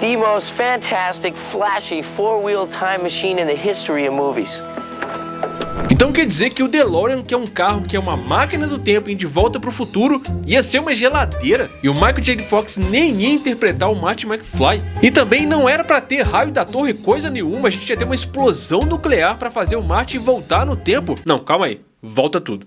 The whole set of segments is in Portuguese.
the most fantastic, flashy, four-wheel time machine in the history of movies. Então quer dizer que o DeLorean, que é um carro que é uma máquina do tempo e de volta pro futuro, ia ser uma geladeira? E o Michael J. Fox nem ia interpretar o Marty McFly. E também não era pra ter raio da torre coisa nenhuma, a gente ia ter uma explosão nuclear pra fazer o Marty voltar no tempo. Não, calma aí, volta tudo.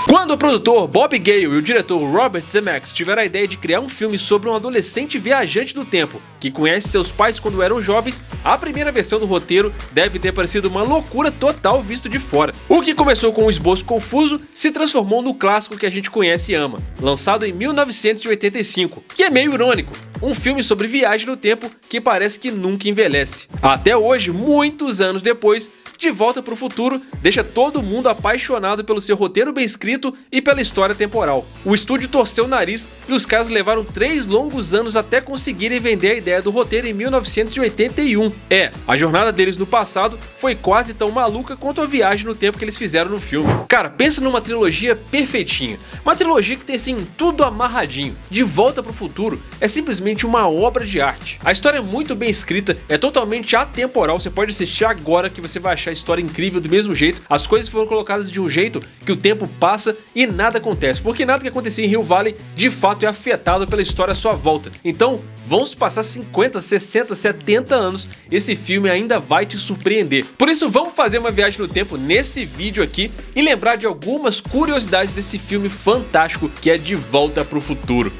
Quando o produtor Bob Gale e o diretor Robert Zemeckis tiveram a ideia de criar um filme sobre um adolescente viajante do tempo, que conhece seus pais quando eram jovens, a primeira versão do roteiro deve ter parecido uma loucura total visto de fora. O que começou com um esboço confuso se transformou no clássico que a gente conhece e ama, lançado em 1985, que é meio irônico. Um filme sobre viagem no tempo que parece que nunca envelhece. Até hoje, muitos anos depois, De Volta para o Futuro deixa todo mundo apaixonado pelo seu roteiro bem escrito e pela história temporal. O estúdio torceu o nariz e os caras levaram 3 longos anos até conseguirem vender a ideia do roteiro em 1981. A jornada deles no passado foi quase tão maluca quanto a viagem no tempo que eles fizeram no filme. Cara, pensa numa trilogia perfeitinha. Uma trilogia que tem assim tudo amarradinho. De Volta para o Futuro é simplesmente uma obra de arte. A história é muito bem escrita, é totalmente atemporal, você pode assistir agora que você vai achar a história incrível do mesmo jeito. As coisas foram colocadas de um jeito que o tempo passa e nada acontece, porque nada que acontecia em Hill Valley de fato é afetado pela história à sua volta. Então, vão se passar 50, 60, 70 anos, esse filme ainda vai te surpreender. Por isso, vamos fazer uma viagem no tempo nesse vídeo aqui e lembrar de algumas curiosidades desse filme fantástico que é De Volta para o Futuro.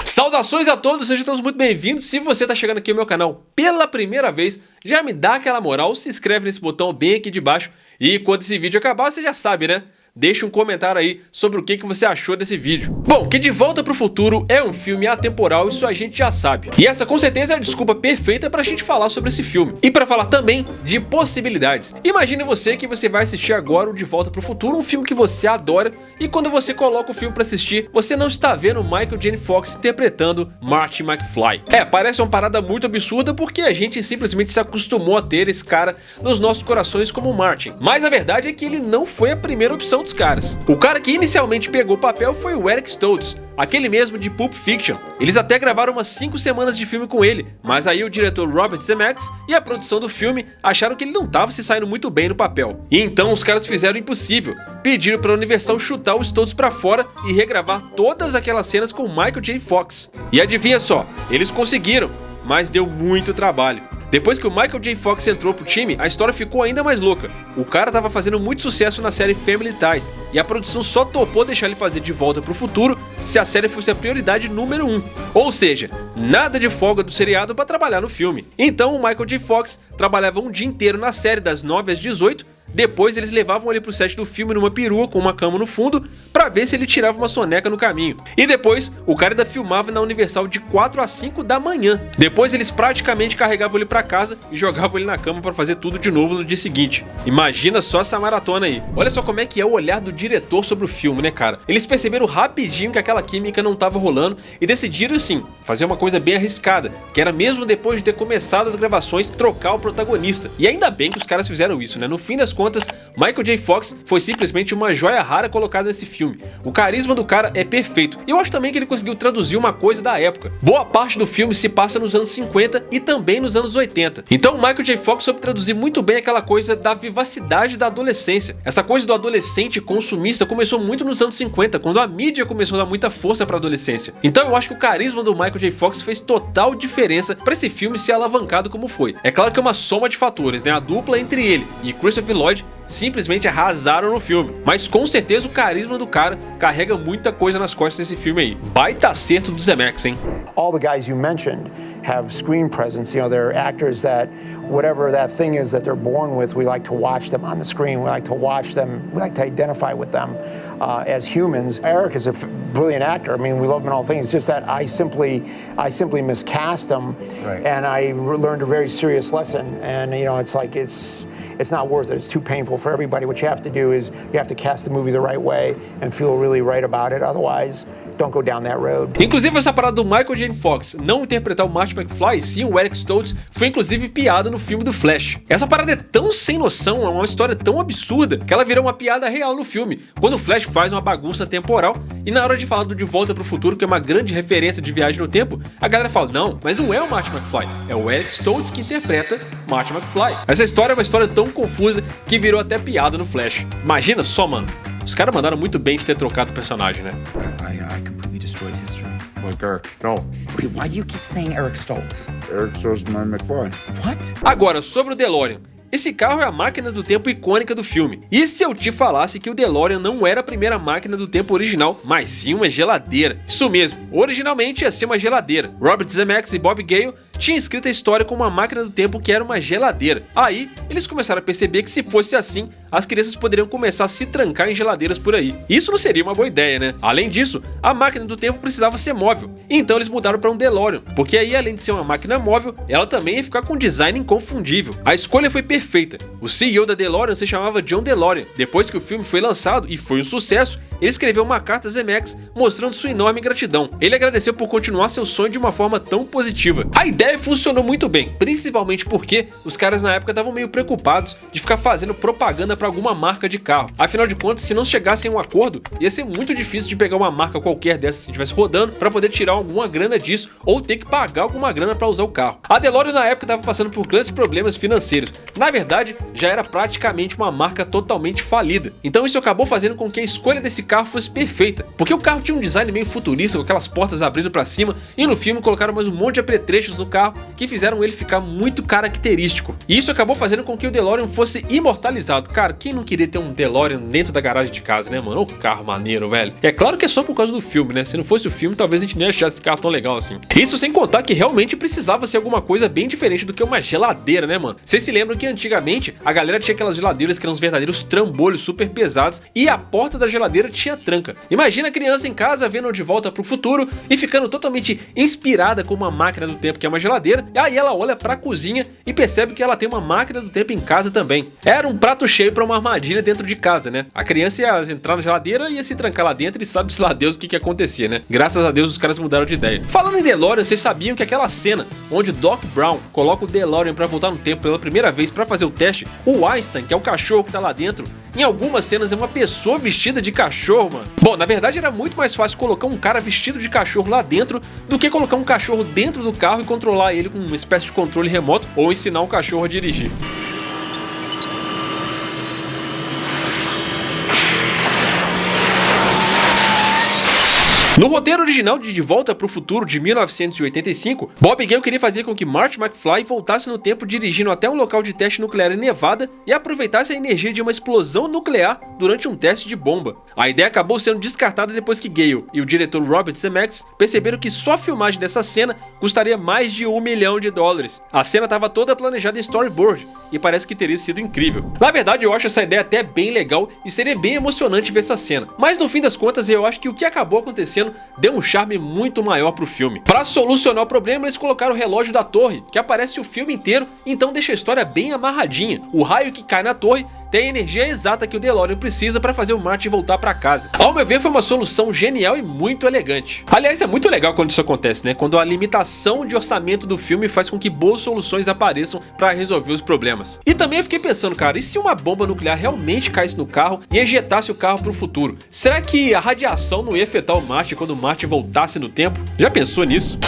Saudações a todos, sejam todos muito bem-vindos. Se você está chegando aqui no meu canal pela primeira vez, já me dá aquela moral, se inscreve nesse botão bem aqui de baixo e quando esse vídeo acabar, você já sabe, né? Deixa um comentário aí sobre o que você achou desse vídeo. Bom, que De Volta para o Futuro é um filme atemporal, isso a gente já sabe. E essa com certeza é a desculpa perfeita pra gente falar sobre esse filme. E pra falar também de possibilidades. Imagine você que você vai assistir agora o De Volta para o Futuro, um filme que você adora, e quando você coloca o filme pra assistir, você não está vendo o Michael J. Fox interpretando Marty McFly. Parece uma parada muito absurda porque a gente simplesmente se acostumou a ter esse cara nos nossos corações como Marty. Mas a verdade é que ele não foi a primeira opção dos caras. O cara que inicialmente pegou o papel foi o Eric Stoltz, aquele mesmo de Pulp Fiction. Eles até gravaram umas 5 semanas de filme com ele, mas aí o diretor Robert Zemeckis e a produção do filme acharam que ele não estava se saindo muito bem no papel. E então os caras fizeram o impossível, pediram para a Universal chutar o Stoltz para fora e regravar todas aquelas cenas com Michael J. Fox. E adivinha só, eles conseguiram, mas deu muito trabalho. Depois que o Michael J. Fox entrou pro time, a história ficou ainda mais louca. O cara tava fazendo muito sucesso na série Family Ties, e a produção só topou deixar ele fazer De Volta pro Futuro se a série fosse a prioridade número 1. Ou seja, nada de folga do seriado para trabalhar no filme. Então o Michael J. Fox trabalhava um dia inteiro na série das 9 às 18, depois eles levavam ele pro set do filme numa perua com uma cama no fundo pra ver se ele tirava uma soneca no caminho. E depois, o cara ainda filmava na Universal de 4 às 5 da manhã. Depois eles praticamente carregavam ele pra casa e jogavam ele na cama pra fazer tudo de novo no dia seguinte. Imagina só essa maratona aí. Olha só como é que é o olhar do diretor sobre o filme, né, cara? Eles perceberam rapidinho que aquela química não tava rolando e decidiram, assim, fazer uma coisa bem arriscada, que era mesmo depois de ter começado as gravações, trocar o protagonista. E ainda bem que os caras fizeram isso, né? No fim das contas, Michael J. Fox foi simplesmente uma joia rara colocada nesse filme. O carisma do cara é perfeito. E eu acho também que ele conseguiu traduzir uma coisa da época. Boa parte do filme se passa nos anos 50 e também nos anos 80. Então o Michael J. Fox soube traduzir muito bem aquela coisa da vivacidade da adolescência. Essa coisa do adolescente consumista começou muito nos anos 50, quando a mídia começou a dar muita força pra adolescência. Então eu acho que o carisma do Michael J. Fox fez total diferença pra esse filme ser alavancado como foi. É claro que é uma soma de fatores, né? A dupla entre ele e Christopher Lloyd simplesmente arrasaram no filme. Mas com certeza o carisma do cara carrega muita coisa nas costas desse filme aí. Baita acerto do Zemeckis, hein? All the guys you mentioned have screen presence. You know, they're actors that whatever that thing is that they're born with, we like to watch them on the screen. We like to watch them. We like to identify with them as humans. Eric is a brilliant actor. I mean, we love him in all things. It's just that I simply miscast him, right. And I learned a very serious lesson. And you know, it's like it's not worth it. It's too painful for everybody. What you have to do is you have to cast the movie the right way and feel really right about it. Otherwise, don't go down that road. Inclusive, essa parada do Michael J. Fox não interpretar o Marty McFly, sim o Eric Stoltz, foi inclusive piada no filme do Flash. Essa parada é tão sem noção, é uma história tão absurda, que ela virou uma piada real no filme, quando o Flash faz uma bagunça temporal, e na hora de falar do De Volta pro Futuro, que é uma grande referência de viagem no tempo, a galera fala, não, mas não é o Marty McFly, é o Eric Stoltz que interpreta Marty McFly. Essa história é uma história tão confusa que virou até piada no Flash. Imagina só, mano. Os caras mandaram muito bem de ter trocado o personagem, né? I completely destroyed history. Like Eric Stoltz. Okay, why do you keep saying Eric Stoltz? Eric Stoltz my McFly. What? Agora, sobre o DeLorean. Esse carro é a máquina do tempo icônica do filme. E se eu te falasse que o DeLorean não era a primeira máquina do tempo original, mas sim uma geladeira? Isso mesmo, originalmente ia ser uma geladeira. Robert Zemeckis e Bob Gale tinham escrito a história como uma máquina do tempo que era uma geladeira. Aí, eles começaram a perceber que se fosse assim, as crianças poderiam começar a se trancar em geladeiras por aí. Isso não seria uma boa ideia, né? Além disso, a máquina do tempo precisava ser móvel. Então eles mudaram para um DeLorean, porque aí além de ser uma máquina móvel, ela também ia ficar com um design inconfundível. A escolha foi perfeita. O CEO da DeLorean se chamava John DeLorean. Depois que o filme foi lançado e foi um sucesso, ele escreveu uma carta a Zemeckis mostrando sua enorme gratidão. Ele agradeceu por continuar seu sonho de uma forma tão positiva. A ideia funcionou muito bem, principalmente porque os caras na época estavam meio preocupados de ficar fazendo propaganda para alguma marca de carro. Afinal de contas, se não chegassem a um acordo, ia ser muito difícil de pegar uma marca qualquer dessas que estivesse rodando para poder tirar alguma grana disso ou ter que pagar alguma grana para usar o carro. A DeLorean na época estava passando por grandes problemas financeiros. Na verdade, já era praticamente uma marca totalmente falida. Então isso acabou fazendo com que a escolha desse carro fosse perfeita, porque o carro tinha um design meio futurista, com aquelas portas abrindo para cima, e no filme colocaram mais um monte de apetrechos no carro que fizeram ele ficar muito característico. E isso acabou fazendo com que o DeLorean fosse imortalizado. Cara, quem não queria ter um DeLorean dentro da garagem de casa, né, mano? Ô carro maneiro, velho. É claro que é só por causa do filme, né? Se não fosse o filme, talvez a gente nem achasse esse carro tão legal assim. Isso sem contar que realmente precisava ser alguma coisa bem diferente do que uma geladeira, né, mano? Vocês se lembram que antigamente a galera tinha aquelas geladeiras que eram uns verdadeiros trambolhos super pesados e a porta da geladeira tinha tranca. Imagina a criança em casa vendo De Volta pro Futuro e ficando totalmente inspirada com uma máquina do tempo que é uma geladeira, e aí ela olha pra cozinha e percebe que ela tem uma máquina do tempo em casa também. Era um prato cheio pra uma armadilha dentro de casa, né? A criança ia entrar na geladeira e ia se trancar lá dentro e sabe-se lá Deus o que ia acontecer, né? Graças a Deus os caras mudaram de ideia. Falando em DeLorean, vocês sabiam que aquela cena onde Doc Brown coloca o DeLorean pra voltar no tempo pela primeira vez pra fazer o teste, o Einstein, que é o cachorro que tá lá dentro, em algumas cenas é uma pessoa vestida de cachorro, mano. Bom, na verdade era muito mais fácil colocar um cara vestido de cachorro lá dentro do que colocar um cachorro dentro do carro e controlar ele com uma espécie de controle remoto ou ensinar um cachorro a dirigir. No roteiro original de Volta pro Futuro de 1985, Bob Gale queria fazer com que Marty McFly voltasse no tempo dirigindo até um local de teste nuclear em Nevada e aproveitasse a energia de uma explosão nuclear durante um teste de bomba. A ideia acabou sendo descartada depois que Gale e o diretor Robert Zemeckis perceberam que só a filmagem dessa cena custaria mais de $1 milhão. A cena estava toda planejada em storyboard e parece que teria sido incrível. Na verdade, eu acho essa ideia até bem legal e seria bem emocionante ver essa cena. Mas no fim das contas, eu acho que o que acabou acontecendo deu um charme muito maior pro filme. Para solucionar o problema, eles colocaram o relógio da torre, que aparece o filme inteiro, então deixa a história bem amarradinha. O raio que cai na torre tem a energia exata que o DeLorean precisa para fazer o Marty voltar para casa. Ao meu ver, foi uma solução genial e muito elegante. Aliás, é muito legal quando isso acontece, né? Quando a limitação de orçamento do filme faz com que boas soluções apareçam para resolver os problemas. E também eu fiquei pensando, cara, e se uma bomba nuclear realmente caísse no carro e ejetasse o carro pro futuro? Será que a radiação não ia afetar o Marty quando o Marty voltasse no tempo? Já pensou nisso?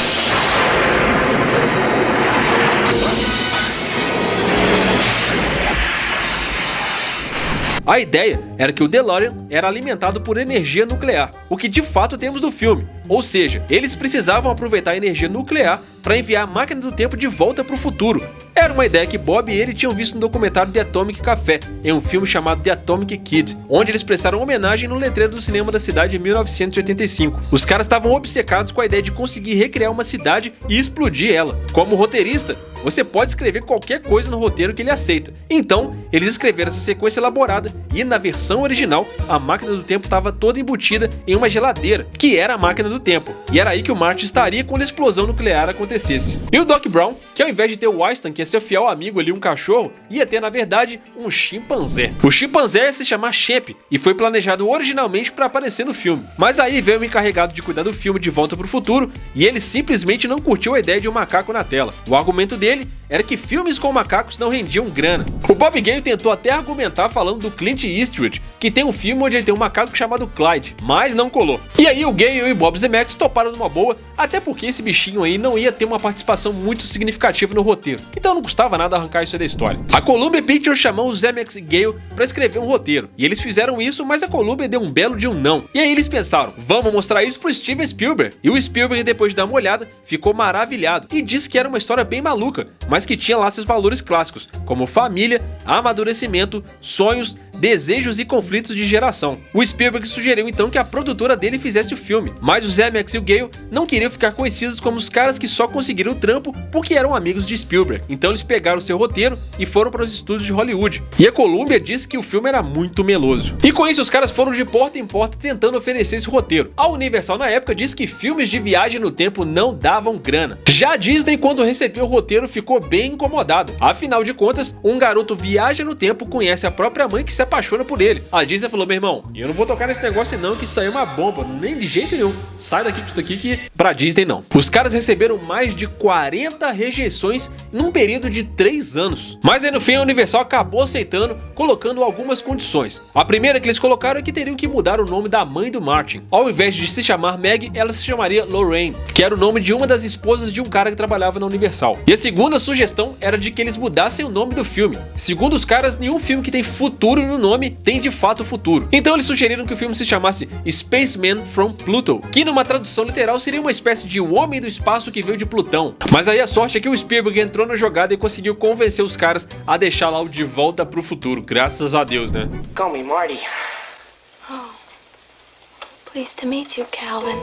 A ideia era que o DeLorean era alimentado por energia nuclear, o que de fato temos no filme. Ou seja, eles precisavam aproveitar a energia nuclear para enviar a máquina do tempo de volta para o futuro. Era uma ideia que Bob e ele tinham visto no documentário The Atomic Café, em um filme chamado The Atomic Kid, onde eles prestaram homenagem no letreiro do cinema da cidade em 1985. Os caras estavam obcecados com a ideia de conseguir recriar uma cidade e explodir ela. Como roteirista, você pode escrever qualquer coisa no roteiro que ele aceita. Então, eles escreveram essa sequência elaborada e na versão original, a máquina do tempo estava toda embutida em uma geladeira, que era a máquina do tempo. E era aí que o Marty estaria quando a explosão nuclear acontecesse. E o Doc Brown, que ao invés de ter o Einstein, que é seu fiel amigo ali, um cachorro, ia ter na verdade um chimpanzé. O chimpanzé ia se chamar Champ e foi planejado originalmente para aparecer no filme. Mas aí veio o encarregado de cuidar do filme De Volta para o Futuro e ele simplesmente não curtiu a ideia de um macaco na tela. O argumento dele era que filmes com macacos não rendiam grana. O Bob Gale tentou até argumentar falando do Clint Eastwood, que tem um filme onde ele tem um macaco chamado Clyde, mas não colou. E aí o Gale e o Bob Zemeckis toparam numa boa, até porque esse bichinho aí não ia ter uma participação muito significativa no roteiro, então não custava nada arrancar isso da história. A Columbia Pictures chamou os Zemeckis e Gale para escrever um roteiro, e eles fizeram isso, mas a Columbia deu um belo de um não. E aí eles pensaram, vamos mostrar isso pro Steven Spielberg. E o Spielberg, depois de dar uma olhada, ficou maravilhado e disse que era uma história bem maluca, mas que tinha lá seus valores clássicos, como família, amadurecimento, sonhos, desejos e conflitos de geração. O Spielberg sugeriu então que a produtora dele fizesse o filme, mas os Zemeckis e o Gale não queriam ficar conhecidos como os caras que só conseguiram o trampo porque eram amigos de Spielberg. Então eles pegaram seu roteiro e foram para os estúdios de Hollywood. E a Columbia disse que o filme era muito meloso. E com isso os caras foram de porta em porta tentando oferecer esse roteiro. A Universal na época disse que filmes de viagem no tempo não davam grana. Já a Disney, quando recebeu o roteiro, ficou bem incomodado. Afinal de contas, um garoto viaja no tempo, conhece a própria mãe que se apaixona por ele. A Disney falou, meu irmão, eu não vou tocar nesse negócio não, que isso aí é uma bomba, nem de jeito nenhum. Sai daqui com isso daqui que pra Disney não. Os caras receberam mais de 40 rejeições num período de 3 anos. Mas aí no fim a Universal acabou aceitando, colocando algumas condições. A primeira que eles colocaram é que teriam que mudar o nome da mãe do Martin. Ao invés de se chamar Meg, ela se chamaria Lorraine, que era o nome de uma das esposas de um cara que trabalhava na Universal. E a segunda sugestão era de que eles mudassem o nome do filme. Segundo os caras, nenhum filme que tem futuro no nome tem de fato futuro. Então eles sugeriram que o filme se chamasse Spaceman from Pluto, que numa tradução literal seria uma espécie de O Homem do Espaço que veio de Plutão. Mas aí a sorte é que o Spielberg entrou na jogada e conseguiu convencer os caras a deixar lá o De Volta pro Futuro, graças a Deus, né? Call me Marty. Pleased to meet you, Calvin.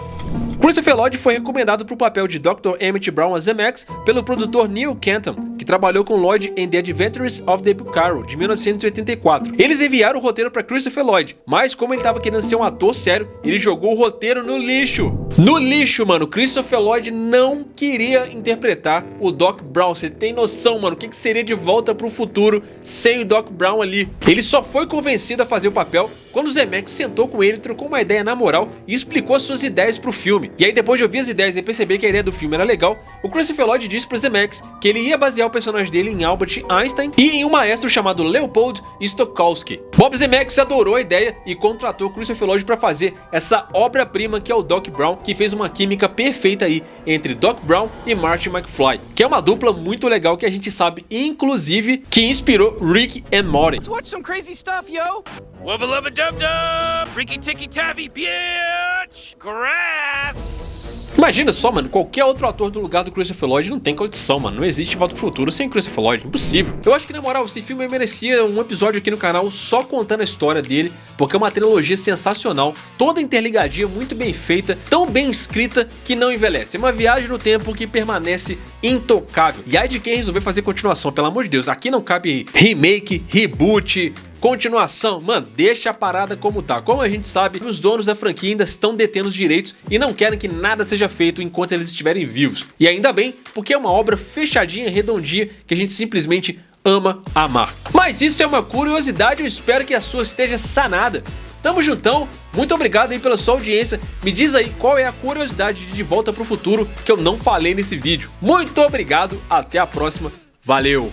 Christopher Lloyd foi recomendado para o papel de Dr. Emmett Brown a Zemeckis pelo produtor Neil Canton, que trabalhou com Lloyd em The Adventures of the Buckaroo, de 1984. Eles enviaram o roteiro para Christopher Lloyd, mas como ele estava querendo ser um ator sério, ele jogou o roteiro no lixo. No lixo, mano. Christopher Lloyd não queria interpretar o Doc Brown. Você tem noção, mano, o que seria De Volta pro Futuro sem o Doc Brown ali? Ele só foi convencido a fazer o papel quando o Zemeckis sentou com ele, trocou uma ideia na moral e explicou as suas ideias pro filme. E aí depois de ouvir as ideias e perceber que a ideia do filme era legal, o Christopher Lloyd disse pro Zemeckis que ele ia basear o personagem dele em Albert Einstein e em um maestro chamado Leopold Stokowski. Bob Zemeckis adorou a ideia e contratou o Christopher Lloyd para fazer essa obra-prima que é o Doc Brown, que fez uma química perfeita aí entre Doc Brown e Marty McFly, que é uma dupla muito legal que a gente sabe, inclusive, que inspirou Rick and Morty. Let's watch some crazy stuff, yo! Wubba lubba dub dub! Ricky ticky taffy, bitch! Grass! Imagina só, mano, qualquer outro ator do lugar do Christopher Lloyd não tem condição, mano. Não existe Volta pro Futuro sem Christopher Lloyd, impossível. Eu acho que, na moral, esse filme merecia um episódio aqui no canal só contando a história dele, porque é uma trilogia sensacional, toda interligadinha, muito bem feita, tão bem escrita que não envelhece. É uma viagem no tempo que permanece intocável. E aí de quem resolver fazer continuação, pelo amor de Deus, aqui não cabe remake, reboot, continuação, mano, deixa a parada como tá. Como a gente sabe, os donos da franquia ainda estão detendo os direitos e não querem que nada seja feito enquanto eles estiverem vivos. E ainda bem, porque é uma obra fechadinha, redondinha, que a gente simplesmente ama amar. Mas isso é uma curiosidade, eu espero que a sua esteja sanada. Tamo juntão, muito obrigado aí pela sua audiência. Me diz aí qual é a curiosidade de Volta pro Futuro que eu não falei nesse vídeo. Muito obrigado, até a próxima, valeu!